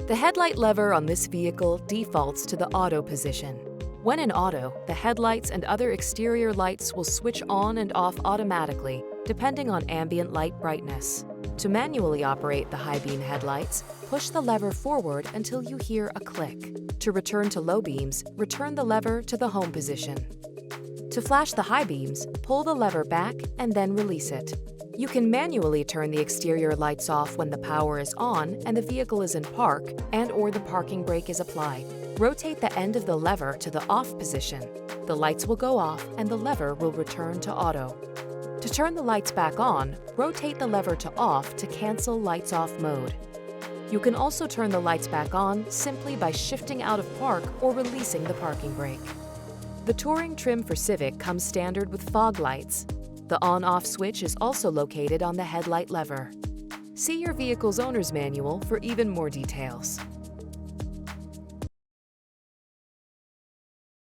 The headlight lever on this vehicle defaults to the auto position. When in auto, the headlights and other exterior lights will switch on and off automatically, depending on ambient light brightness. To manually operate the high beam headlights, push the lever forward until you hear a click. To return to low beams, return the lever to the home position. To flash the high beams, pull the lever back and then release it. You can manually turn the exterior lights off when the power is on and the vehicle is in park and/or the parking brake is applied. Rotate the end of the lever to the off position. The lights will go off and the lever will return to auto. To turn the lights back on, rotate the lever to off to cancel lights off mode. You can also turn the lights back on simply by shifting out of park or releasing the parking brake. The Touring trim for Civic comes standard with fog lights. The on-off switch is also located on the headlight lever. See your vehicle's owner's manual for even more details.